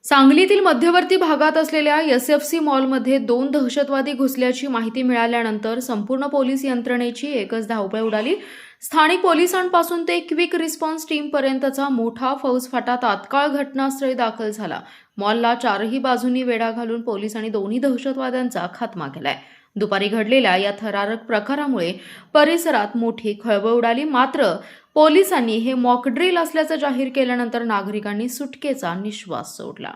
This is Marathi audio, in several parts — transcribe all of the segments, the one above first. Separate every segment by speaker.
Speaker 1: सांगलीतील मध्यवर्ती भागात असलेल्या एसएफसी मॉलमध्ये 2 दहशतवादी घुसल्याची माहिती मिळाल्यानंतर संपूर्ण पोलीस यंत्रणेची एकच धावपळ उडाली। स्थानिक पोलिसांपासून ते क्विक रिस्पॉन्स टीमपर्यंतचा मोठा फौजफाटा तात्काळ घटनास्थळी दाखल झाला। मॉलला चारही बाजूंनी वेढा घालून पोलिसांनी दोन्ही दहशतवाद्यांचा खात्मा केलाय। दुपारी घडलेल्या या थरारक प्रकारामुळे परिसरात मोठी खळबळ उडाली। मात्र पोलिसांनी हे मॉक ड्रिल असल्याचं जाहीर केल्यानंतर नागरिकांनी सुटकेचा निश्वास सोडला।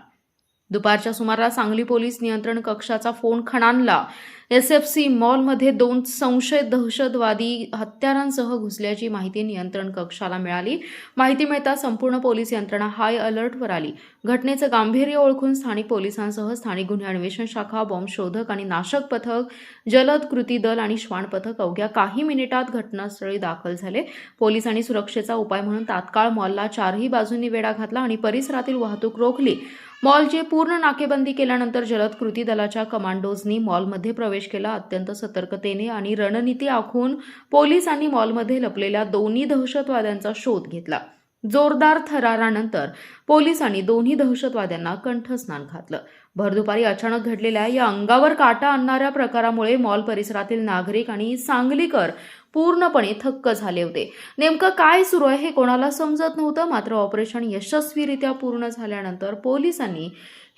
Speaker 1: दुपारच्या सुमारास सांगली पोलीस नियंत्रण कक्षाचा फोन खणानला। एसएफसी मॉलमध्ये 2 संशयित दहशतवादी हत्यारांसह घुसल्याची माहिती नियंत्रण कक्षाला मिळाली। माहिती मिळताच संपूर्ण पोलीस यंत्रणा हाय अलर्टवर आली। घटनेचं गांभीर्य ओळखून स्थानिक पोलिसांसह स्थानिक गुन्हे अन्वेषण शाखा, बॉम्ब शोधक आणि नाशक पथक, जलद कृती दल आणि श्वान पथक अवघ्या काही मिनिटात घटनास्थळी दाखल झाले। पोलिसांनी सुरक्षेचा उपाय म्हणून तात्काळ मॉलला चारही बाजूंनी वेढा घातला आणि परिसरातील वाहतूक रोखली। मॉलची पूर्ण नाकेबंदी केल्यानंतर जलद कृती दलाच्या कमांडोजनी मॉलमध्ये प्रवेश केला। अत्यंत सतर्कतेने आणि रणनीती आखून पोलिसांनी मॉलमध्ये लपलेल्या दोन्ही दहशतवाद्यांचा शोध घेतला। जोरदार थरारानंतर पोलिसांनी दोन्ही दहशतवाद्यांना कंठस्नान घातलं। भरदुपारी अचानक घडलेल्या या अंगावर काटा आणणाऱ्या प्रकारामुळे मॉल परिसरातील नागरिक आणि सांगलीकर पूर्णपणे थक्क झाले होते। नेमकं काय सुरू आहे हे कोणाला समजत नव्हतं। मात्र ऑपरेशन यशस्वीरित्या पूर्ण झाल्यानंतर पोलिसांनी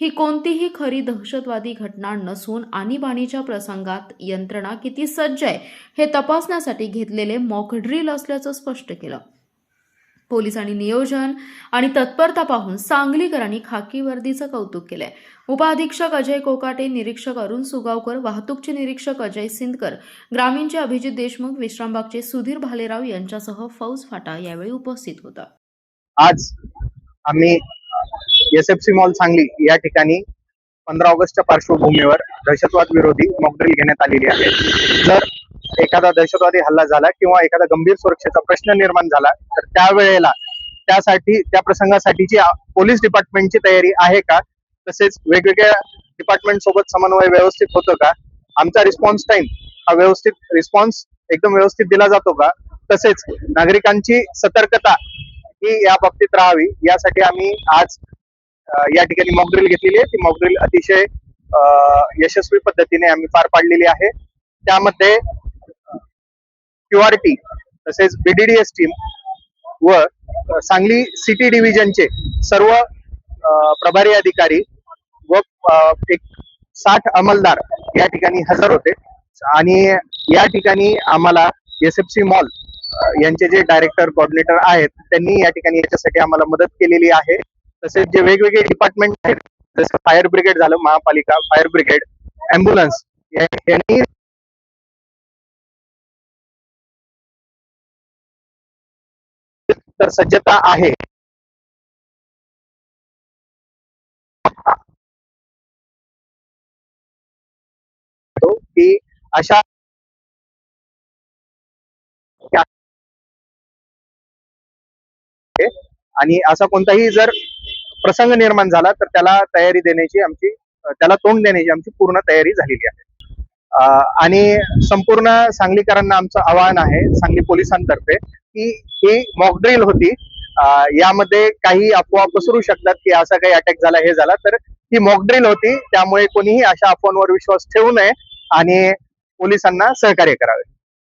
Speaker 1: ही कोणतीही खरी दहशतवादी घटना नसून आणीबाणीच्या प्रसंगात यंत्रणा किती सज्ज आहे हे तपासण्यासाठी घेतलेले मॉक ड्रिल असल्याचं स्पष्ट केलं। पोलिसांनी नियोजन आणि तत्परता पाहून सांगलीकरांनी खाकी वर्दीचं कौतुक केलंय। उपअधीक्षक अजय कोकाटे, निरीक्षक अरुण सुगावकर, वाहतूकचे निरीक्षक अजय सिंदकर, ग्रामीणचे अभिजित देशमुख, विश्रामबागचे सुधीर भालेराव यांच्यासह फौजफाटा यावेळी उपस्थित होता।
Speaker 2: आज आम्ही एसएफसी मॉल सांगली या ठिकाणी 15 ऑगस्टच्या पार्श्वभूमीवर दहशतवाद विरोधी मॉकड्रिल घेण्यात आलेली आहे। जर एखादा दहशतवादी हल्ला झाला किंवा एखादा गंभीर सुरक्षेचा प्रश्न निर्माण झाला तर त्यावेळेला त्या प्रसंगासाठीची पोलीस डिपार्टमेंटची तयारी आहे का, तसेच वेगवेगळ्या डिपार्टमेंट सोबत समन्वय व्यवस्थित होतो का, आमचा रिस्पॉन्स टाइम हा रिस्पॉन्स एकदम व्यवस्थित दिला जातो का, तसेच नागरिकांची सतर्कता ही या बाबतीत राहावी यासाठी आम्ही आज या ठिकाणी मॉकड्रिल घेतलेली आहे। ती मॉकड्रिल अतिशय यशस्वी पद्धतीने आम्ही पार पाडलेली आहे। त्यामध्ये क्यूआरटी तसेच बीडीडीएस टीम व सांगली सिटी डिव्हिजनचे सर्व प्रभारी अधिकारी व एक 60 अंमलदार या ठिकाणी हजर होते आणि या ठिकाणी आम्हाला एसएफसी मॉल यांचे जे डायरेक्टर कोऑर्डिनेटर आहेत त्यांनी या ठिकाणी याच्यासाठी आम्हाला मदत केलेली आहे। तसेच जे वेगवेगळे डिपार्टमेंट आहेत जसं फायर ब्रिगेड झालं, महापालिका फायर ब्रिगेड, अँब्युलन्स यांनी तर सज्जता आहे। की अशा आणि असा कोणताही जर प्रसंग निर्माण झाला तर त्याला तोंड देण्याची आमची पूर्ण तयारी झालेली आहे। आणि संपूर्ण सांगलीकरांना आमचं आवाहन आहे सांगली पोलिसांतर्फे की ही मॉकड्रिल होती, यामध्ये काही अफवा पसरू शकतात की असा काही अटॅक झाला हे झाला, तर ही मॉकड्रिल होती। त्यामुळे कोणीही अशा अफवांवर विश्वास ठेवू नये आणि पोलिसांना सहकार्य करावे।